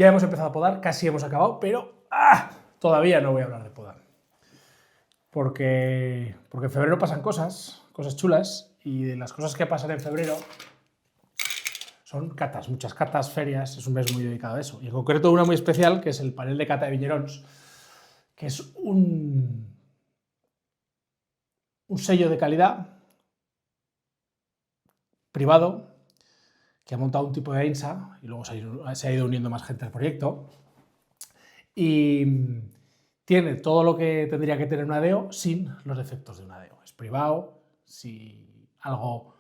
Ya hemos empezado a podar, casi hemos acabado, pero todavía no voy a hablar de podar. Porque en febrero pasan cosas chulas, y de las cosas que pasan en febrero son catas, muchas catas, ferias, es un mes muy dedicado a eso. Y en concreto una muy especial, que es el panel de cata de Viñerons, que es un sello de calidad privado que ha montado un tipo de AINSA, y luego se ha ido uniendo más gente al proyecto, y tiene todo lo que tendría que tener una DEO sin los defectos de una DEO. Es privado, si algo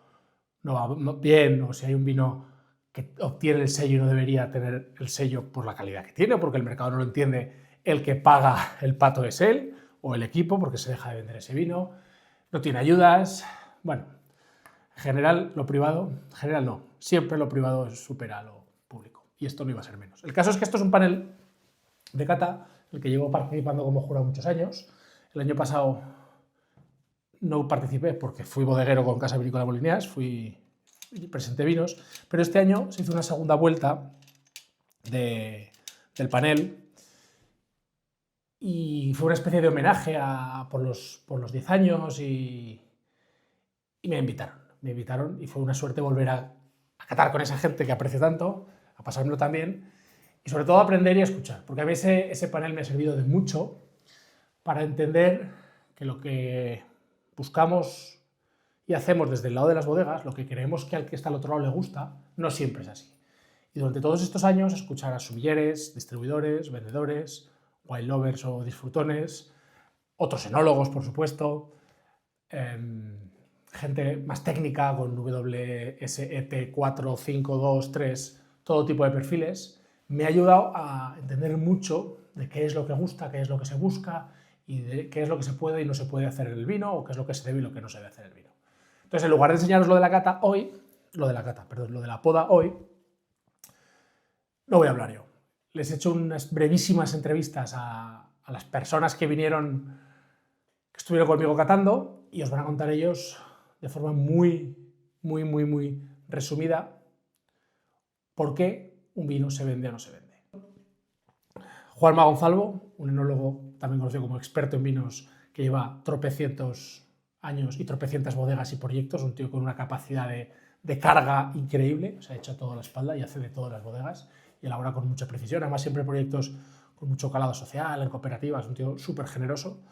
no va bien o si hay un vino que obtiene el sello y no debería tener el sello por la calidad que tiene o porque el mercado no lo entiende, el que paga el pato es él o el equipo porque se deja de vender ese vino, no tiene ayudas. Bueno, en general lo privado, en general no, siempre lo privado supera a lo público y esto no iba a ser menos. El caso es que esto es un panel de cata en el que llevo participando como jurado muchos años. El año pasado no participé porque fui bodeguero con Casa Vinícola Molineas, presenté vinos, pero este año se hizo una segunda vuelta del panel y fue una especie de homenaje por los 10 años y me invitaron y fue una suerte volver a catar con esa gente que aprecio tanto, a pasármelo también y sobre todo a aprender y a escuchar, porque a mí ese panel me ha servido de mucho para entender que lo que buscamos y hacemos desde el lado de las bodegas, lo que creemos que al que está al otro lado le gusta, no siempre es así. Y durante todos estos años escuchar a sumilleres, distribuidores, vendedores, wine lovers o disfrutones, otros enólogos, por supuesto, gente más técnica con WSET 4, 5, 2, 3, todo tipo de perfiles, me ha ayudado a entender mucho de qué es lo que gusta, qué es lo que se busca y de qué es lo que se puede y no se puede hacer en el vino o qué es lo que se debe y lo que no se debe hacer en el vino. Entonces, en lugar de enseñaros lo de la poda hoy, no voy a hablar yo. Les he hecho unas brevísimas entrevistas a las personas que estuvieron conmigo catando y os van a contar ellos de forma muy resumida por qué un vino se vende o no se vende. Juanma Gonzalvo, un enólogo también conocido como experto en vinos, que lleva tropecientos años y tropecientas bodegas y proyectos, un tío con una capacidad de carga increíble, se ha hecho toda la espalda y hace de todas las bodegas y elabora con mucha precisión, además siempre proyectos con mucho calado social, en cooperativas, un tío súper generoso.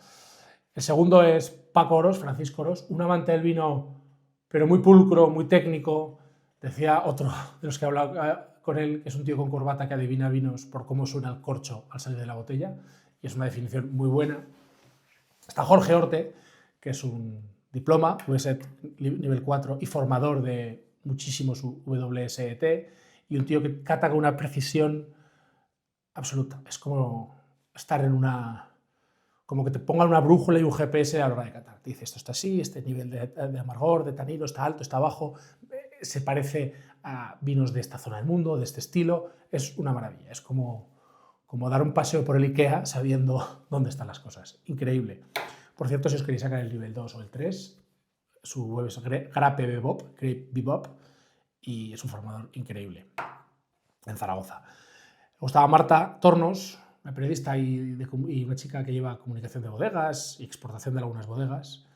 El segundo es Paco Oros, Francisco Oros, un amante del vino, pero muy pulcro, muy técnico. Decía otro de los que he hablado con él, que es un tío con corbata que adivina vinos por cómo suena el corcho al salir de la botella, y es una definición muy buena. Está Jorge Orte, que es un diploma, WSET nivel 4 y formador de muchísimos WSET, y un tío que cata con una precisión absoluta. Es como estar como que te pongan una brújula y un GPS a la hora de catar. Te dice, esto está así, este nivel de amargor, de tanino, está alto, está bajo, se parece a vinos de esta zona del mundo, de este estilo. Es una maravilla, es como dar un paseo por el IKEA sabiendo dónde están las cosas. Increíble. Por cierto, si os queréis sacar el nivel 2 o el 3, su web es Grape Bebop, y es un formador increíble en Zaragoza. Me gustaba Marta Tornos, una periodista y una chica que lleva comunicación de bodegas y exportación de algunas bodegas,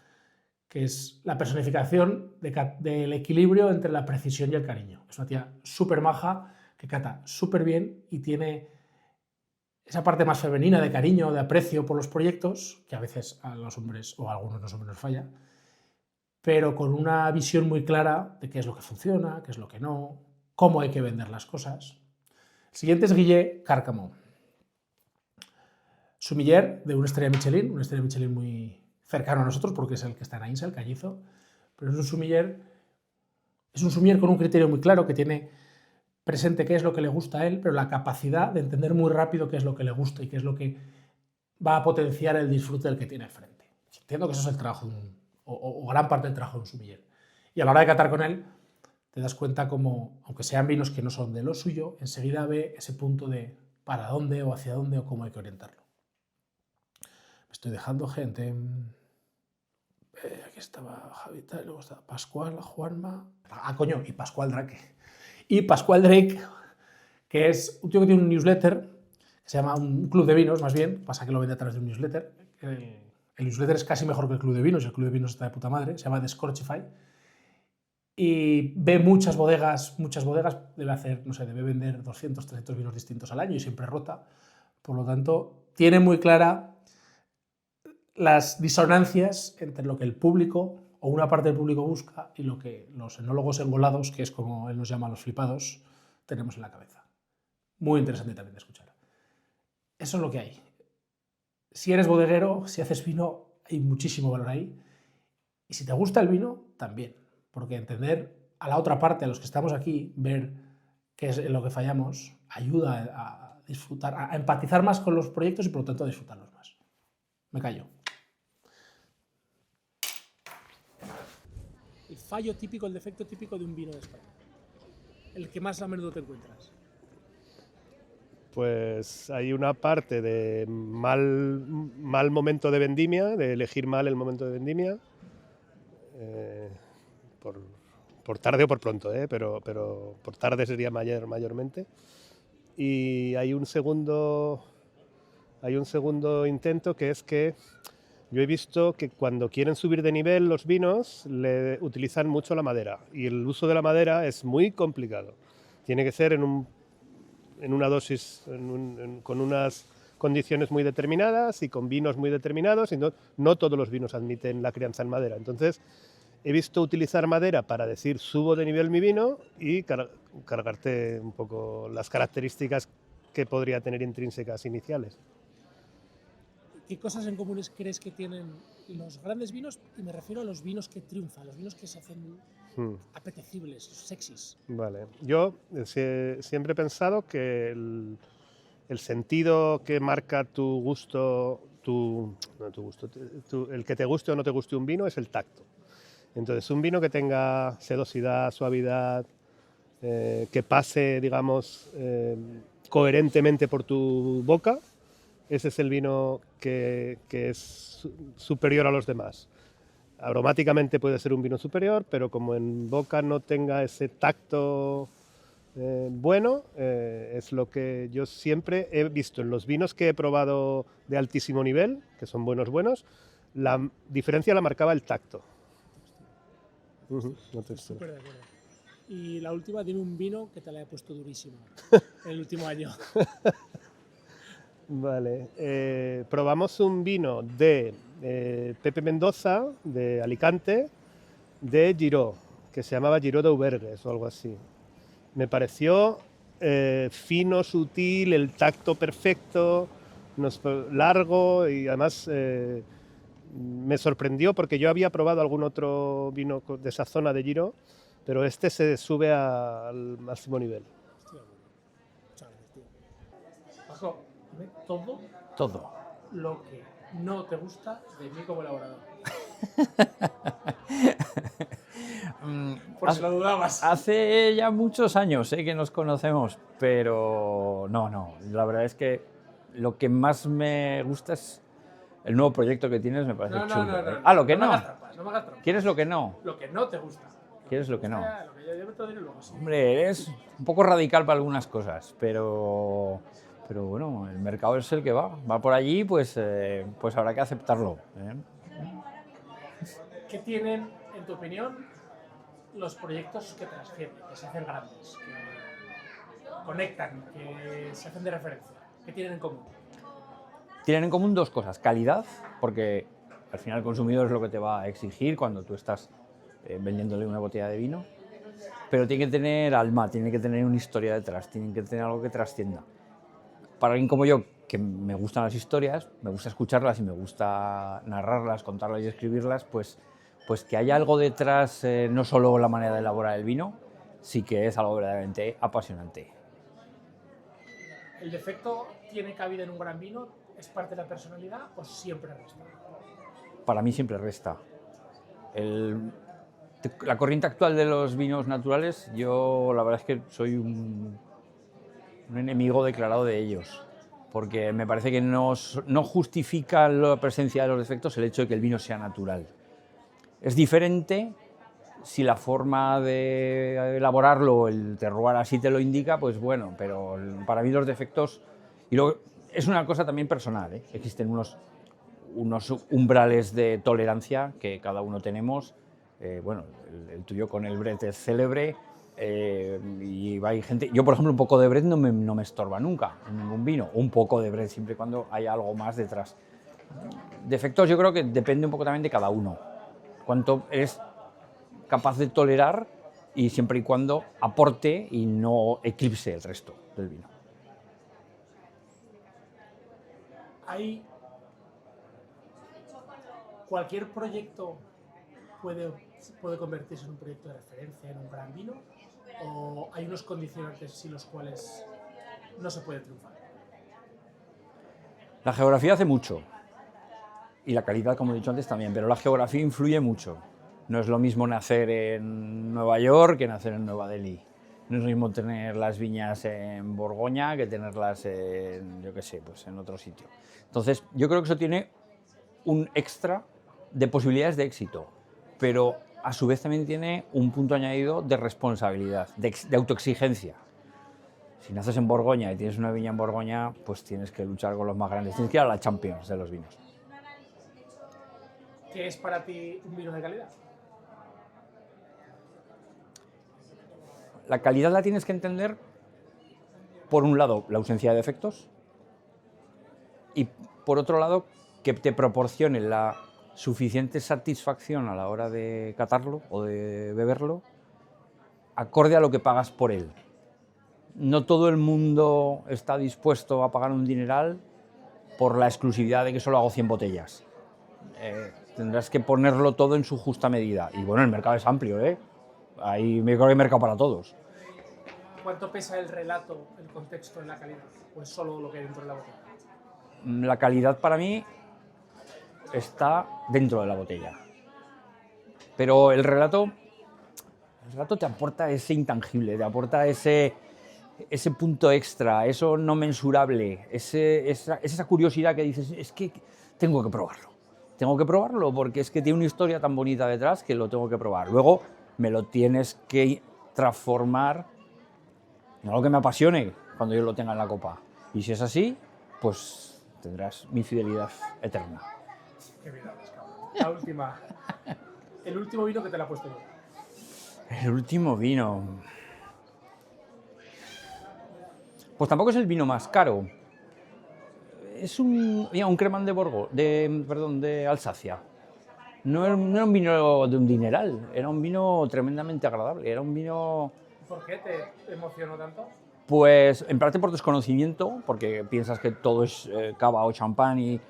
que es la personificación del equilibrio entre la precisión y el cariño. Es una tía súper maja, que cata súper bien y tiene esa parte más femenina de cariño, de aprecio por los proyectos, que a veces a los hombres o a algunos de los hombres nos falla, pero con una visión muy clara de qué es lo que funciona, qué es lo que no, cómo hay que vender las cosas. El siguiente es Guille Cárcamo, sumiller de una estrella Michelin muy cercano a nosotros porque es el que está en AINSA, el Cañizo, pero es un sumiller con un criterio muy claro, que tiene presente qué es lo que le gusta a él, pero la capacidad de entender muy rápido qué es lo que le gusta y qué es lo que va a potenciar el disfrute del que tiene enfrente. Entiendo que eso es el trabajo, o gran parte del trabajo de un sumiller. Y a la hora de catar con él, te das cuenta como, aunque sean vinos que no son de lo suyo, enseguida ve ese punto de para dónde o hacia dónde o cómo hay que orientarlo. Me estoy dejando gente. Aquí estaba Javita, y luego estaba Pascual, Juanma. Ah, coño, y Pascual Drake. Y Pascual Drake, que es un tío que tiene un newsletter, que se llama un club de vinos, más bien, pasa que lo vende a través de un newsletter. El newsletter es casi mejor que el club de vinos, el club de vinos está de puta madre, se llama Descorchify, y ve muchas bodegas, debe hacer, no sé, debe vender 200, 300 vinos distintos al año y siempre rota. Por lo tanto, tiene muy clara las disonancias entre lo que el público o una parte del público busca y lo que los enólogos engolados, que es como él nos llama los flipados, tenemos en la cabeza. Muy interesante también de escuchar. Eso es lo que hay. Si eres bodeguero, si haces vino, hay muchísimo valor ahí. Y si te gusta el vino, también. Porque entender a la otra parte, a los que estamos aquí, ver qué es en lo que fallamos, ayuda a disfrutar, a empatizar más con los proyectos y por lo tanto a disfrutarlos más. Me callo. El fallo típico, el defecto típico de un vino de España. El que más a menudo te encuentras. Pues hay una parte de mal momento de vendimia, de elegir mal el momento de vendimia, por tarde o por pronto, pero por tarde sería mayormente. Y hay un segundo intento, que es que yo he visto que cuando quieren subir de nivel los vinos le utilizan mucho la madera, y el uso de la madera es muy complicado. Tiene que ser en una dosis, con unas condiciones muy determinadas y con vinos muy determinados, y no todos los vinos admiten la crianza en madera. Entonces he visto utilizar madera para decir subo de nivel mi vino y cargarte un poco las características que podría tener intrínsecas iniciales. ¿Qué cosas en comunes crees que tienen los grandes vinos? Y me refiero a los vinos que triunfan, los vinos que se hacen apetecibles, sexys. Vale. Yo siempre he pensado que el sentido que marca tu gusto, el que te guste o no te guste un vino, es el tacto. Entonces, un vino que tenga sedosidad, suavidad, que pase, digamos, coherentemente por tu boca, ese es el vino que es superior a los demás. Aromáticamente puede ser un vino superior, pero como en boca no tenga ese tacto bueno, es lo que yo siempre he visto en los vinos que he probado de altísimo nivel, que son buenos, la diferencia la marcaba el tacto. Súper de acuerdo. Y la última, dime un vino que te la haya puesto durísimo en el último año. Vale, probamos un vino de Pepe Mendoza, de Alicante, de Giró, que se llamaba Giró d'Aubergues o algo así. Me pareció fino, sutil, el tacto perfecto, largo, y además me sorprendió porque yo había probado algún otro vino de esa zona de Giró, pero este se sube al máximo nivel. Muchas gracias, tío. Paco, Todo. lo que no te gusta de mí como elaborador. Por si lo dudabas. Hace ya muchos años que nos conocemos, pero no. La verdad es que lo que más me gusta es el nuevo proyecto que tienes, me parece chulo. No. Lo que no. No me hagas trampas. ¿Quieres lo que no? Lo que no te gusta. ¿Quieres lo que no? Lo que yo te lo diré luego, sí. Hombre, eres un poco radical para algunas cosas, pero bueno, el mercado es el que va por allí, pues habrá que aceptarlo. ¿Qué tienen, en tu opinión, los proyectos que trascienden, que se hacen grandes, que conectan, que se hacen de referencia? ¿Qué tienen en común? Tienen en común dos cosas: calidad, porque al final el consumidor es lo que te va a exigir cuando tú estás vendiéndole una botella de vino, pero tiene que tener alma, tiene que tener una historia detrás, tiene que tener algo que trascienda. Para alguien como yo, que me gustan las historias, me gusta escucharlas y me gusta narrarlas, contarlas y escribirlas, pues que haya algo detrás, no solo la manera de elaborar el vino, sí que es algo verdaderamente apasionante. ¿El defecto tiene cabida en un gran vino? ¿Es parte de la personalidad o siempre resta? Para mí siempre resta. La corriente actual de los vinos naturales, yo la verdad es que soy un enemigo declarado de ellos, porque me parece que no justifica la presencia de los defectos el hecho de que el vino sea natural. Es diferente Si la forma de elaborarlo, el terroir así te lo indica, pues bueno, pero para mí los defectos, y luego es una cosa también personal, ¿eh? Existen unos umbrales de tolerancia que cada uno tenemos. Bueno, el tuyo con el Brett es célebre, y hay gente, yo por ejemplo un poco de Brett no me estorba nunca en ningún vino, un poco de Brett siempre y cuando haya algo más detrás. Defectos yo creo que depende un poco también de cada uno, cuánto eres capaz de tolerar y siempre y cuando aporte y no eclipse el resto del vino. Hay cualquier proyecto puede convertirse en un proyecto de referencia, en un gran vino, o hay unos condicionantes sin los cuales no se puede triunfar. La geografía hace mucho y la calidad, como he dicho antes, también, pero la geografía influye mucho. No es lo mismo nacer en Nueva York que nacer en Nueva Delhi. No es lo mismo tener las viñas en Borgoña que tenerlas en, yo qué sé, pues en otro sitio. Entonces, yo creo que eso tiene un extra de posibilidades de éxito, pero a su vez también tiene un punto añadido de responsabilidad, de autoexigencia. Si naces en Borgoña y tienes una viña en Borgoña, pues tienes que luchar con los más grandes, tienes que ir a la Champions de los vinos. ¿Qué es para ti un vino de calidad? La calidad la tienes que entender, por un lado, la ausencia de defectos, y por otro lado, que te proporcione la suficiente satisfacción a la hora de catarlo o de beberlo, acorde a lo que pagas por él. No todo el mundo está dispuesto a pagar un dineral por la exclusividad de que solo hago 100 botellas. Tendrás que ponerlo todo en su justa medida. Y bueno, el mercado es amplio, ¿eh? Ahí me creo que hay mercado para todos. ¿Cuánto pesa el relato, el contexto en la calidad? ¿O es solo lo que hay dentro de la botella? La calidad para mí está dentro de la botella. Pero el relato te aporta ese intangible, te aporta ese punto extra, eso no mensurable, esa curiosidad que dices, es que tengo que probarlo porque es que tiene una historia tan bonita detrás que lo tengo que probar. Luego me lo tienes que transformar en algo que me apasione cuando yo lo tenga en la copa. Y si es así, pues tendrás mi fidelidad eterna. Qué vida, la última. El último vino que te la ha puesto yo. El último vino. Pues tampoco es el vino más caro. Es un Cremant de Alsacia. No era un vino de un dineral, era un vino tremendamente agradable. Era un vino. ¿Por qué te emocionó tanto? Pues en parte por desconocimiento, porque piensas que todo es cava o champán y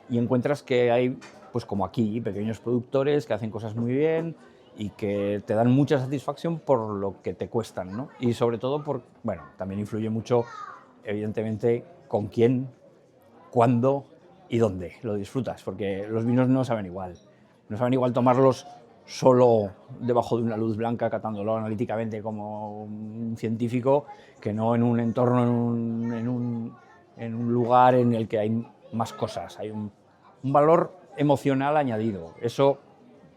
encuentras que hay, pues como aquí, pequeños productores que hacen cosas muy bien y que te dan mucha satisfacción por lo que te cuestan, ¿no? Y sobre todo bueno, también influye mucho, evidentemente, con quién, cuándo y dónde lo disfrutas, porque los vinos no saben igual. No saben igual tomarlos solo debajo de una luz blanca, catándolo analíticamente como un científico, que no en un entorno, en un lugar en el que hay más cosas, hay un valor emocional añadido. Eso,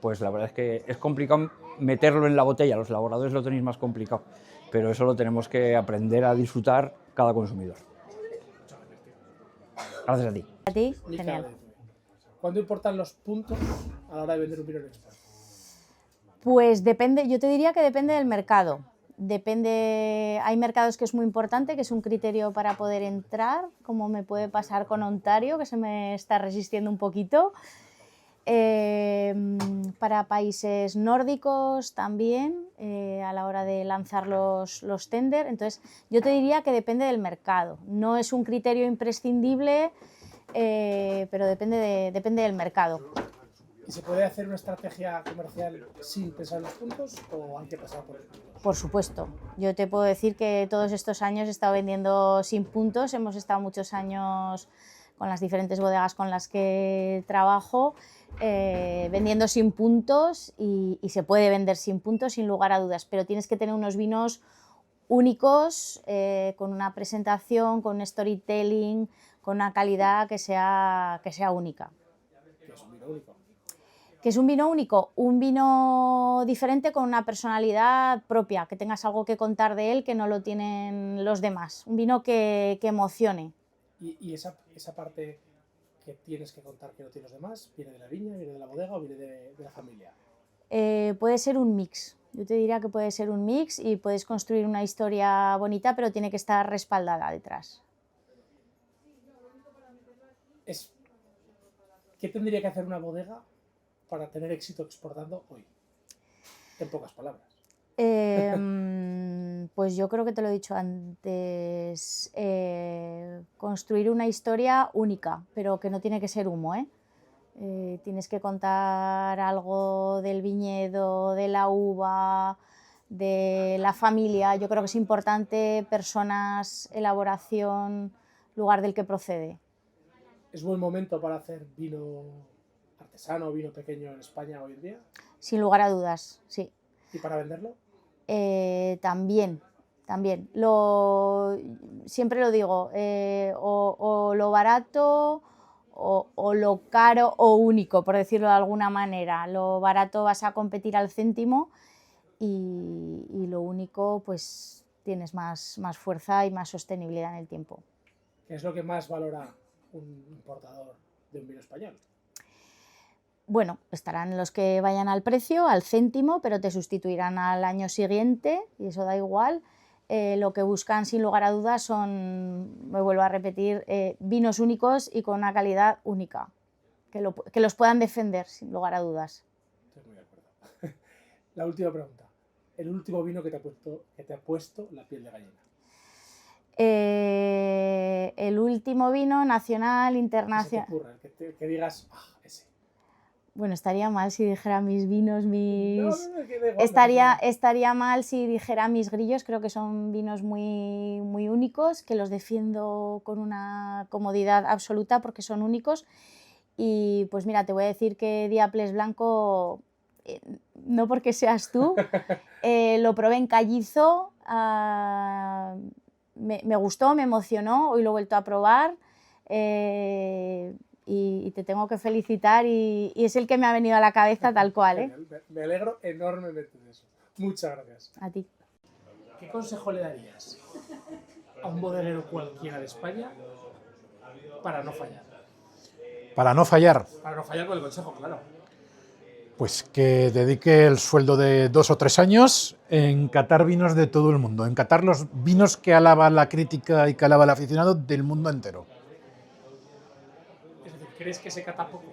pues la verdad es que es complicado meterlo en la botella, los elaboradores lo tenéis más complicado, pero eso lo tenemos que aprender a disfrutar cada consumidor. Gracias a ti. A ti, genial. ¿Cuánto importan los puntos a la hora de vender un vino en España? Pues depende, yo te diría que depende del mercado. Hay mercados que es muy importante, que es un criterio para poder entrar, como me puede pasar con Ontario, que se me está resistiendo un poquito. Para países nórdicos también, a la hora de lanzar los tender. Entonces, yo te diría que depende del mercado. No es un criterio imprescindible, pero depende del mercado. ¿Y se puede hacer una estrategia comercial sin pensar en los puntos o hay que pasar por los puntos? Por supuesto. Yo te puedo decir que todos estos años he estado vendiendo sin puntos. Hemos estado muchos años con las diferentes bodegas con las que trabajo, vendiendo sin puntos y se puede vender sin puntos sin lugar a dudas, pero tienes que tener unos vinos únicos, con una presentación, con un storytelling, con una calidad que sea única. ¿Qué es un vino único? Que es un vino único, un vino diferente con una personalidad propia, que tengas algo que contar de él que no lo tienen los demás, un vino que emocione. Y esa parte que tienes que contar que no tienen los demás, ¿viene de la viña, viene de la bodega o viene de la familia? Puede ser un mix, yo te diría que puede ser un mix y puedes construir una historia bonita, pero tiene que estar respaldada detrás. ¿Qué tendría que hacer una bodega para tener éxito exportando hoy? En pocas palabras. Pues yo creo que te lo he dicho antes, construir una historia única, pero que no tiene que ser humo, ¿eh? Tienes que contar algo del viñedo, de la uva, de la familia. Yo creo que es importante personas, elaboración, lugar del que procede. ¿Es buen momento para hacer vino artesano o vino pequeño en España hoy en día? Sin lugar a dudas, sí. ¿Y para venderlo? También. Siempre lo digo, o lo barato o lo caro o único, por decirlo de alguna manera. Lo barato vas a competir al céntimo y lo único pues tienes más fuerza y más sostenibilidad en el tiempo. ¿Qué es lo que más valora un importador de un vino español? Bueno, estarán los que vayan al precio, al céntimo, pero te sustituirán al año siguiente y eso da igual. Lo que buscan sin lugar a dudas son, me vuelvo a repetir, vinos únicos y con una calidad única, que los puedan defender sin lugar a dudas. Estoy muy de acuerdo. La última pregunta. El último vino que te ha puesto la piel de gallina. El último vino nacional, internacional. ¿Qué se te ocurre? Que digas, ese. Bueno, estaría mal si dijera mis vinos, mis... No, que da igual, estaría mal si dijera mis grillos, creo que son vinos muy, muy únicos, que los defiendo con una comodidad absoluta porque son únicos. Y pues mira, te voy a decir que Diaples Blanco, no porque seas tú, lo probé en Callizo, me gustó, me emocionó, hoy lo he vuelto a probar. Y te tengo que felicitar y es el que me ha venido a la cabeza tal cual, ¿eh? Me alegro enormemente de eso. Muchas gracias. A ti. ¿Qué consejo le darías a un bodeguero cualquiera de España para no fallar? Para no fallar, Para no fallar con el consejo, claro. pues que dedique el sueldo de 2 o 3 años en catar vinos de todo el mundo, en catar los vinos que alaba la crítica y que alaba el aficionado del mundo entero. Es decir, ¿crees que se cata poco?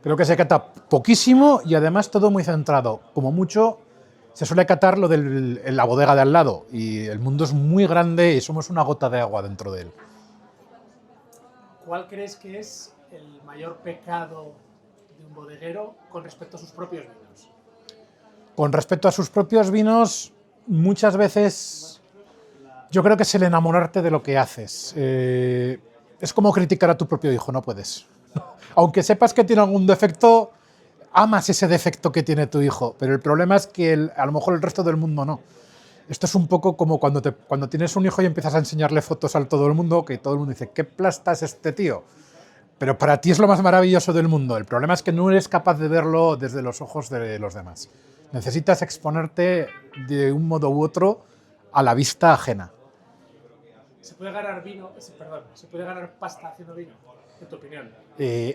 Creo que se cata poquísimo y además todo muy centrado. Como mucho se suele catar lo de la bodega de al lado y el mundo es muy grande y somos una gota de agua dentro de él. ¿Cuál crees que es el mayor pecado de un bodeguero con respecto a sus propios vinos? Con respecto a sus propios vinos, muchas veces yo creo que es el enamorarte de lo que haces. Es como criticar a tu propio hijo, no puedes. Aunque sepas que tiene algún defecto, amas ese defecto que tiene tu hijo, pero el problema es que a lo mejor el resto del mundo no. Esto es un poco como cuando tienes un hijo y empiezas a enseñarle fotos a todo el mundo, que todo el mundo dice, ¿qué plasta es este tío? Pero para ti es lo más maravilloso del mundo. El problema es que no eres capaz de verlo desde los ojos de los demás. Necesitas exponerte de un modo u otro a la vista ajena. ¿Se puede ganar se puede ganar pasta haciendo vino, en tu opinión?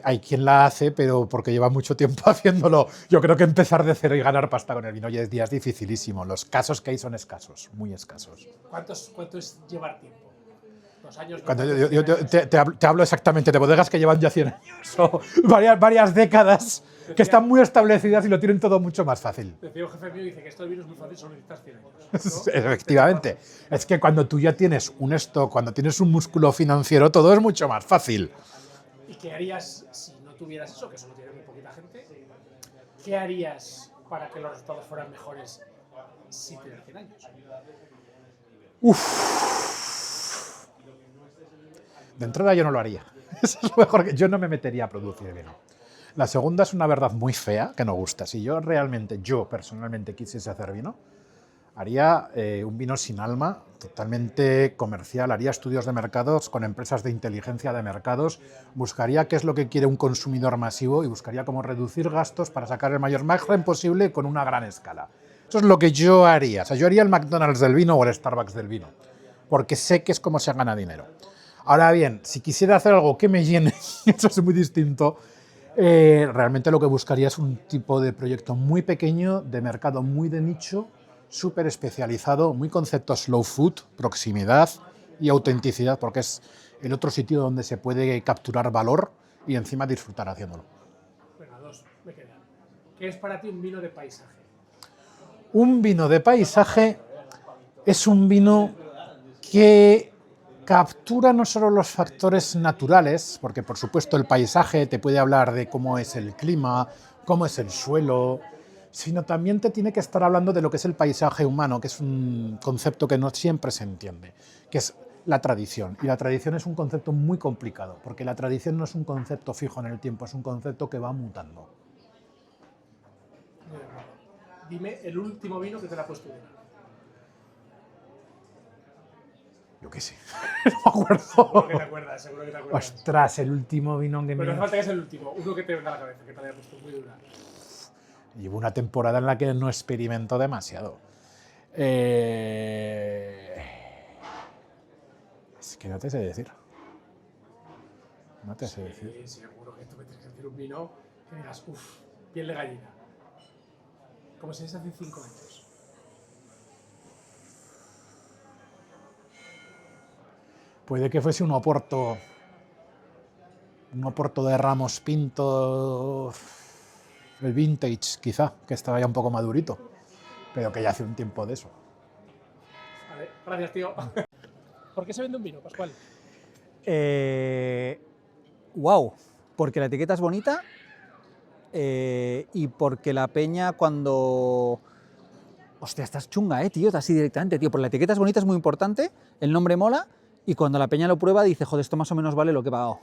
Hay quien la hace, pero porque lleva mucho tiempo haciéndolo. Yo creo que empezar de cero y ganar pasta con el vino ya es dificilísimo. Los casos que hay son escasos, muy escasos. ¿Cuánto es llevar tiempo? ¿2 años? Cuando yo te hablo exactamente de bodegas que llevan ya 100 años o varias décadas, que están muy establecidas y lo tienen todo mucho más fácil. Decía un jefe mío, dice que esto del vino es muy fácil, solo necesitas 100 años. ¿no? Efectivamente. Es que cuando tú ya tienes un stock, cuando tienes un músculo financiero, todo es mucho más fácil. ¿Y qué harías si no tuvieras eso, que solo tiene muy poquita gente? ¿Qué harías para que los resultados fueran mejores sin tener 100 años? De entrada yo no lo haría. Eso es lo mejor que yo no me metería a producir vino. La segunda es una verdad muy fea que no gusta. Si yo personalmente quisiese hacer vino, Haría un vino sin alma, totalmente comercial, haría estudios de mercados con empresas de inteligencia de mercados, buscaría qué es lo que quiere un consumidor masivo y buscaría cómo reducir gastos para sacar el mayor margen posible con una gran escala. Eso es lo que yo haría. O sea, yo haría el McDonald's del vino o el Starbucks del vino, porque sé que es como se gana dinero. Ahora bien, si quisiera hacer algo que me llene, eso es muy distinto. Realmente lo que buscaría es un tipo de proyecto muy pequeño, de mercado muy de nicho, súper especializado, muy concepto slow food, proximidad y autenticidad, porque es el otro sitio donde se puede capturar valor y encima disfrutar haciéndolo. Venga, dos, me quedan. ¿Qué es para ti un vino de paisaje? Un vino de paisaje es un vino que captura no solo los factores naturales, porque por supuesto el paisaje te puede hablar de cómo es el clima, cómo es el suelo, sino también te tiene que estar hablando de lo que es el paisaje humano, que es un concepto que no siempre se entiende, que es la tradición. Y la tradición es un concepto muy complicado, porque la tradición no es un concepto fijo en el tiempo, es un concepto que va mutando. Muy de acuerdo. Dime el último vino que te la has puesto bien. Yo qué sé, no me acuerdo. Seguro que te acuerdas, seguro que te acuerdas. Ostras, el último vino que Pero no hace me... falta que sea el último, uno que te venga a la cabeza, que te haya puesto muy dura. Llevo una temporada en la que no experimento demasiado. Es que no te sé decir. No te sé decir. Sí, seguro que tú me tienes que decir un vino que digas, uff, piel de gallina. Como si es hace 5 años. Puede que fuese un Oporto de Ramos Pinto, el vintage quizá, que estaba ya un poco madurito, pero que ya hace un tiempo de eso. Vale, gracias, tío. ¿Por qué se vende un vino, Pascual? Wow, porque la etiqueta es bonita y porque la peña cuando... Hostia, estás chunga, tío, así directamente, tío. Porque la etiqueta es bonita, es muy importante, el nombre mola y cuando la peña lo prueba dice, joder, esto más o menos vale lo que he pagado.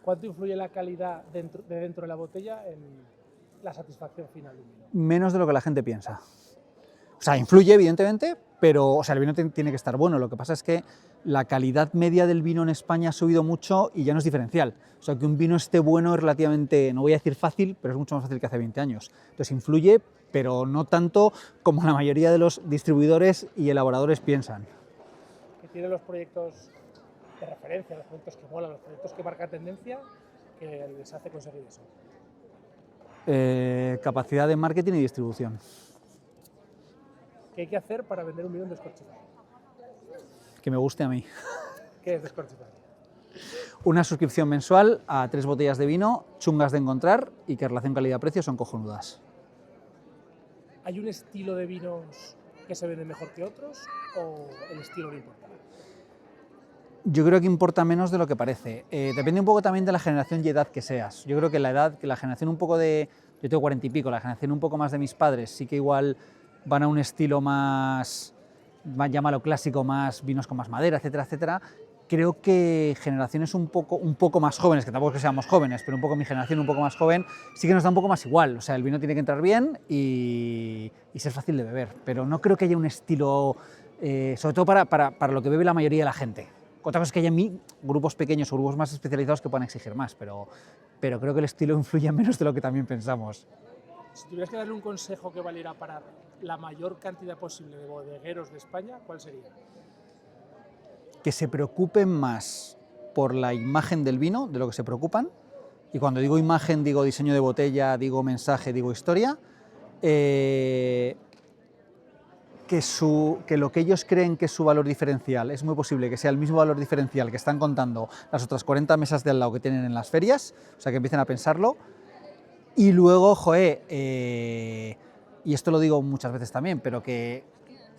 ¿Cuánto influye la calidad dentro de la botella en la satisfacción final de un vino? Menos de lo que la gente piensa. O sea, influye, evidentemente, pero o sea, el vino tiene que estar bueno. Lo que pasa es que la calidad media del vino en España ha subido mucho y ya no es diferencial. O sea, que un vino esté bueno es relativamente, no voy a decir fácil, pero es mucho más fácil que hace 20 años. Entonces influye, pero no tanto como la mayoría de los distribuidores y elaboradores piensan. Que tienen los proyectos de referencia, los proyectos que molan, los proyectos que marcan tendencia, que les hace conseguir eso. Capacidad de marketing y distribución. ¿Qué hay que hacer para vender un vino en Descorchifari? Que me guste a mí. ¿Qué es Descorchifari? Una suscripción mensual a 3 botellas de vino, chungas de encontrar y que relación calidad-precio son cojonudas. ¿Hay un estilo de vinos que se venden mejor que otros o el estilo no importa? Yo creo que importa menos de lo que parece. Depende un poco también de la generación y edad que seas. Yo creo que la generación un poco de... Yo tengo 40 y pico, la generación un poco más de mis padres sí que igual van a un estilo más llámalo clásico, más vinos con más madera, etcétera, etcétera. Creo que generaciones un poco más jóvenes, que tampoco es que seamos jóvenes, pero un poco mi generación un poco más joven, sí que nos da un poco más igual. O sea, el vino tiene que entrar bien y ser fácil de beber. Pero no creo que haya un estilo, sobre todo para lo que bebe la mayoría de la gente. Otra cosa es que haya grupos pequeños o grupos más especializados que puedan exigir más, pero creo que el estilo influye menos de lo que también pensamos. Si tuvieras que darle un consejo que valiera para la mayor cantidad posible de bodegueros de España, ¿cuál sería? Que se preocupen más por la imagen del vino, de lo que se preocupan, y cuando digo imagen digo diseño de botella, digo mensaje, digo historia, que lo que ellos creen que es su valor diferencial es muy posible que sea el mismo valor diferencial que están contando las otras 40 mesas de al lado que tienen en las ferias, o sea que empiecen a pensarlo. Y luego, y esto lo digo muchas veces también, pero que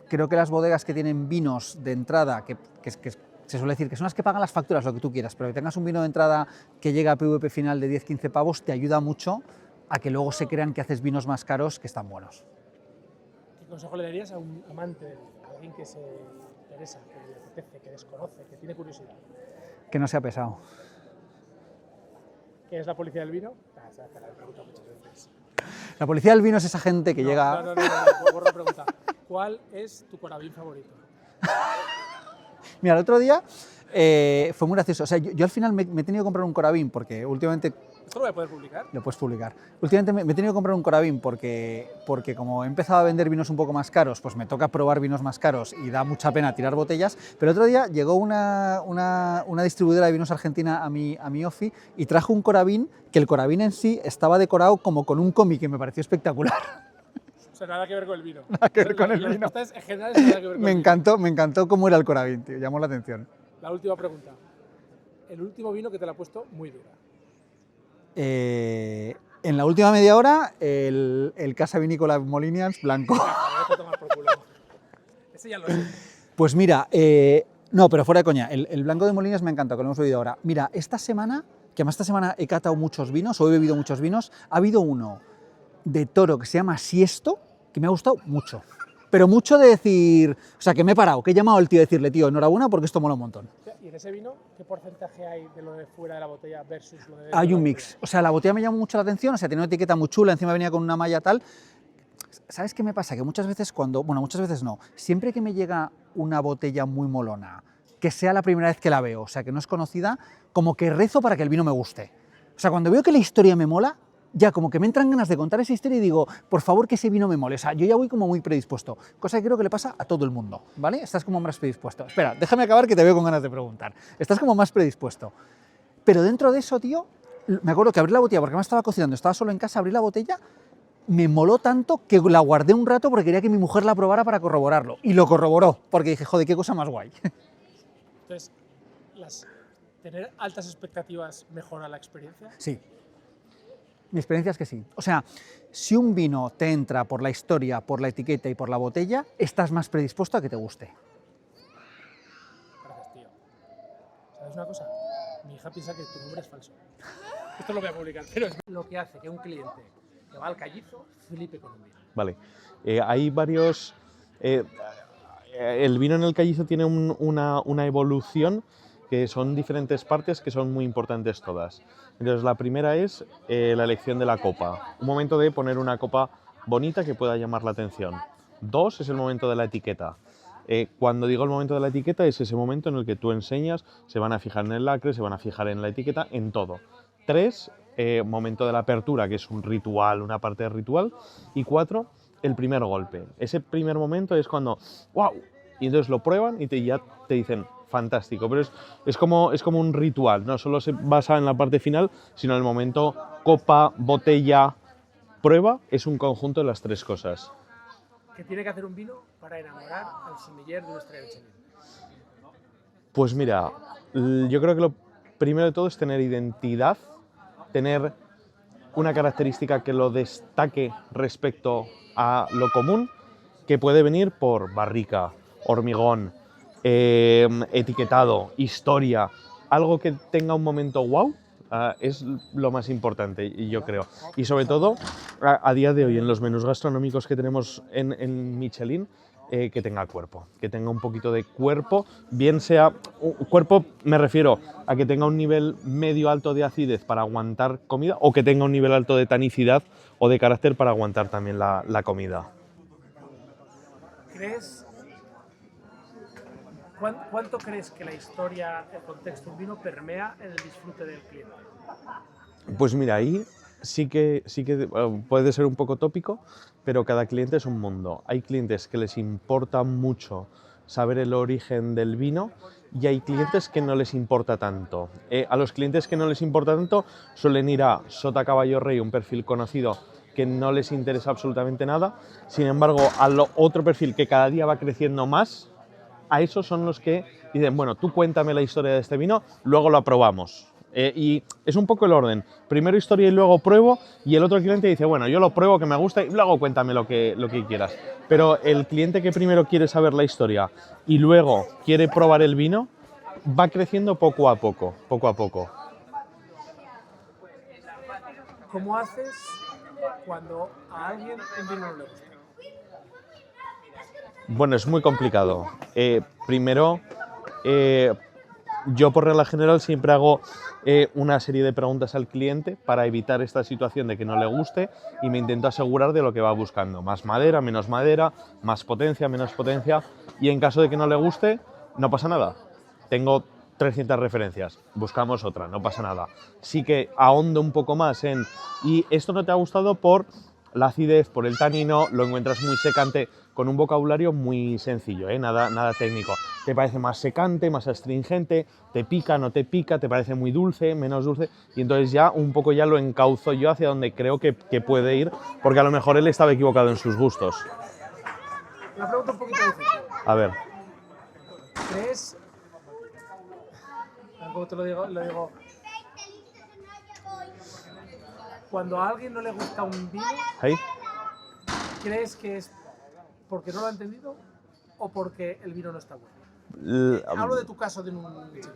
creo que las bodegas que tienen vinos de entrada, que se suele decir que son las que pagan las facturas, lo que tú quieras, pero que tengas un vino de entrada que llega a PVP final de 10-15 pavos, te ayuda mucho a que luego se crean que haces vinos más caros que están buenos. ¿Qué consejo le darías a un amante, a alguien que se interesa, que le apetece, que desconoce, que tiene curiosidad? Que no sea pesado. ¿Qué es la policía del vino? Te la he preguntado muchas veces. La policía del vino es esa gente que llega... No, borra la pregunta. ¿Cuál es tu Coravin favorito? Mira, el otro día fue muy gracioso. O sea, yo al final me he tenido que comprar un Coravin porque últimamente... ¿Esto lo voy a poder publicar? Lo puedes publicar. Últimamente me he tenido que comprar un Coravin porque como he empezado a vender vinos un poco más caros, pues me toca probar vinos más caros y da mucha pena tirar botellas. Pero el otro día llegó una distribuidora de vinos argentina a mi ofi y trajo un Coravin que el Coravin en sí estaba decorado como con un cómic que me pareció espectacular. O sea, nada que ver con el vino. Nada que ver con el La vino. respuesta es, en general, es nada que ver con el vino. Me encantó cómo era el Coravin, tío, llamó la atención. La última pregunta. El último vino que te la ha puesto muy dura. En la última media hora, el Casa Vinícola Molinians blanco. Voy a tomar por culo. Ese ya lo sé. Pues mira, no, pero fuera de coña, el blanco de Molinians me encanta, que lo hemos bebido ahora. Mira, esta semana, que además esta semana he catado muchos vinos, o he bebido muchos vinos, ha habido uno de Toro que se llama Siesto, que me ha gustado mucho. Pero mucho de decir, o sea, que me he parado, que he llamado al tío a decirle, tío, enhorabuena porque esto mola un montón. ¿Y en ese vino qué porcentaje hay de lo de fuera de la botella versus lo de dentro? Hay un mix. O sea, la botella me llamó mucho la atención, o sea, tenía una etiqueta muy chula, encima venía con una malla tal. ¿Sabes qué me pasa? Que muchas veces muchas veces no, siempre que me llega una botella muy molona, que sea la primera vez que la veo, o sea, que no es conocida, como que rezo para que el vino me guste. O sea, cuando veo que la historia me mola, ya como que me entran ganas de contar esa historia y digo, por favor que ese vino me mole. O sea, yo ya voy como muy predispuesto, cosa que creo que le pasa a todo el mundo, ¿vale? Estás como más predispuesto. Espera, déjame acabar que te veo con ganas de preguntar. Estás como más predispuesto. Pero dentro de eso, tío, me acuerdo que abrí la botella, porque me estaba cocinando, estaba solo en casa, abrí la botella, me moló tanto que la guardé un rato porque quería que mi mujer la probara para corroborarlo. Y lo corroboró, porque dije, joder, qué cosa más guay. Entonces, ¿tener altas expectativas mejora la experiencia? Sí. Mi experiencia es que sí. O sea, si un vino te entra por la historia, por la etiqueta y por la botella, estás más predispuesto a que te guste. Gracias, tío. ¿Sabes una cosa? Mi hija piensa que tu nombre es falso. Esto lo voy a publicar, pero es lo que hace que un cliente que va al Callizo flipe con un vino. Vale. Hay varios... el vino en el Callizo tiene una evolución que son diferentes partes que son muy importantes todas. Entonces, la primera es la elección de la copa. Un momento de poner una copa bonita que pueda llamar la atención. 2 es el momento de la etiqueta. Cuando digo el momento de la etiqueta es ese momento en el que tú enseñas, se van a fijar en el lacre, se van a fijar en la etiqueta, en todo. 3, momento de la apertura, que es un ritual, una parte de ritual. Y 4, el primer golpe. Ese primer momento es cuando ¡wow! Y entonces lo prueban y ya te dicen fantástico, pero es como un ritual, no solo se basa en la parte final, sino en el momento copa, botella, prueba, es un conjunto de las 3 cosas. ¿Qué tiene que hacer un vino para enamorar al sommelier de una estrella Michelin? Pues mira, yo creo que lo primero de todo es tener identidad, tener una característica que lo destaque respecto a lo común, que puede venir por barrica, hormigón, etiquetado, historia, algo que tenga un momento wow, es lo más importante, yo creo. Y sobre todo, a día de hoy, en los menús gastronómicos que tenemos en Michelin, que tenga cuerpo, que tenga un poquito de cuerpo, bien sea... Cuerpo me refiero a que tenga un nivel medio alto de acidez para aguantar comida o que tenga un nivel alto de tanicidad o de carácter para aguantar también la comida. ¿Cuánto crees que la historia, el contexto de un vino permea en el disfrute del cliente? Pues mira, ahí sí que puede ser un poco tópico, pero cada cliente es un mundo. Hay clientes que les importa mucho saber el origen del vino y hay clientes que no les importa tanto. A los clientes que no les importa tanto suelen ir a Sota Caballo Rey, un perfil conocido que no les interesa absolutamente nada. Sin embargo, al otro perfil que cada día va creciendo más, a esos son los que dicen, bueno, tú cuéntame la historia de este vino, luego lo aprobamos. Y es un poco el orden, primero historia y luego pruebo, y el otro cliente dice, bueno, yo lo pruebo, que me gusta, y luego cuéntame lo que quieras. Pero el cliente que primero quiere saber la historia y luego quiere probar el vino, va creciendo poco a poco, poco a poco. ¿Cómo haces cuando a alguien un vino no le gusta? Bueno, es muy complicado. Primero, yo por regla general siempre hago una serie de preguntas al cliente para evitar esta situación de que no le guste y me intento asegurar de lo que va buscando. Más madera, más potencia, menos potencia. Y en caso de que no le guste, no pasa nada. Tengo 300 referencias, buscamos otra, no pasa nada. Sí que ahondo un poco más en, y esto no te ha gustado por la acidez, por el tanino, lo encuentras muy secante, con un vocabulario muy sencillo, nada técnico. Te parece más secante, más astringente, te pica, no te pica, te parece muy dulce, menos dulce, y entonces ya un poco ya lo encauzo yo hacia donde creo que puede ir, porque a lo mejor él estaba equivocado en sus gustos. Una pregunta un poquito difícil. A ver. ¿Crees? ¿Cómo te lo digo? Cuando a alguien no le gusta un vino, ¿Ahí? ¿crees que es porque no lo ha entendido o porque el vino no está bueno? Hablo de tu caso de un chico.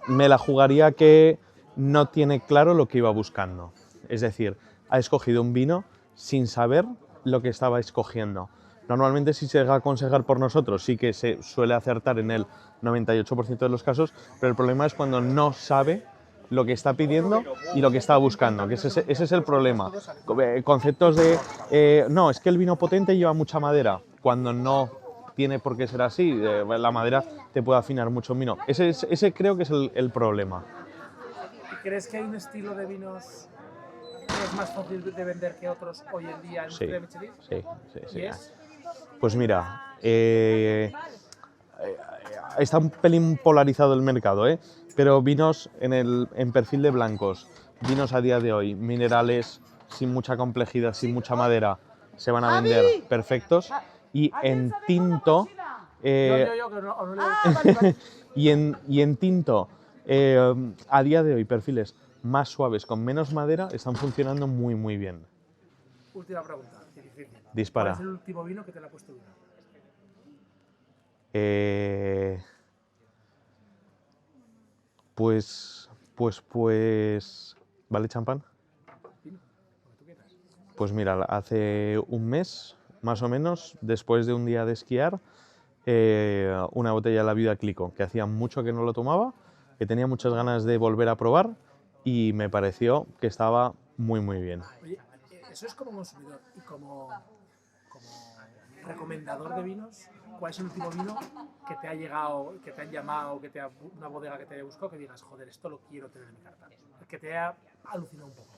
Me la jugaría que no tiene claro lo que iba buscando. Es decir, ha escogido un vino sin saber lo que estaba escogiendo. Normalmente, si se deja aconsejar por nosotros, sí que se suele acertar en el 98% de los casos, pero el problema es cuando no sabe lo que está pidiendo y lo que está buscando, que ese es el problema. Conceptos de, no, es que el vino potente lleva mucha madera, cuando no tiene por qué ser así, la madera te puede afinar mucho un vino. Ese creo que es el problema. ¿Y crees que hay un estilo de vinos que es más fácil de vender que otros hoy en día en Sí, de Michelin? sí. ¿Y es? Pues mira, está un pelín polarizado el mercado, pero vinos en perfil de blancos, vinos a día de hoy, minerales, sin mucha complejidad, sin mucha madera, se van a vender perfectos. Y en tinto, y en tinto, a día de hoy, perfiles más suaves, con menos madera, están funcionando muy, muy bien. Última pregunta, difícil. Dispara. ¿Cuál es el último vino que te le ha puesto dura? Pues, ¿vale champán? Pues mira, hace un mes, más o menos, después de un día de esquiar, una botella de la Viuda Clicquot, que hacía mucho que no lo tomaba, que tenía muchas ganas de volver a probar y me pareció que estaba muy, muy bien. Oye, eso es como consumidor y como recomendador de vinos, ¿cuál es el último vino que te ha llegado, que te han llamado, una bodega que te haya buscado, que digas, joder, esto lo quiero tener en mi carta? Que te ha alucinado un poco.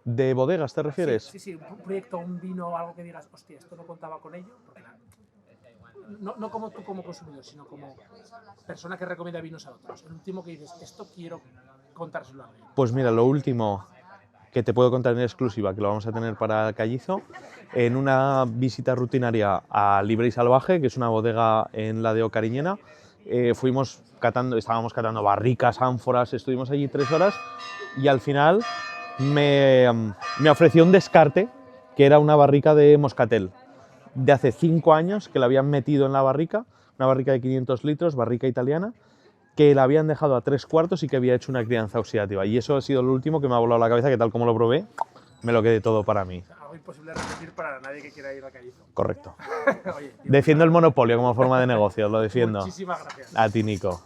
¿De bodegas te refieres? Sí, un proyecto, un vino, algo que digas, hostia, esto no contaba con ello, porque no como tú como consumidor, sino como persona que recomienda vinos a otros. El último que dices, esto quiero contárselo a alguien. Pues mira, lo último que te puedo contar en exclusiva, que lo vamos a tener para Callizo, en una visita rutinaria a Libre y Salvaje, que es una bodega en la de Cariñena, estábamos catando barricas, ánforas, estuvimos allí 3 horas y al final me ofreció un descarte, que era una barrica de Moscatel, de hace 5 años, que la habían metido en la barrica, una barrica de 500 litros, barrica italiana, que la habían dejado a 3/4 y que había hecho una crianza oxidativa. Y eso ha sido lo último que me ha volado la cabeza, que tal como lo probé, me lo quedé todo para mí. O sea, algo imposible de repetir para nadie que quiera ir a Callizo. Correcto. Oye, tío, Defiendo el monopolio como forma de negocio, lo defiendo. muchísimas gracias. A ti, Nico.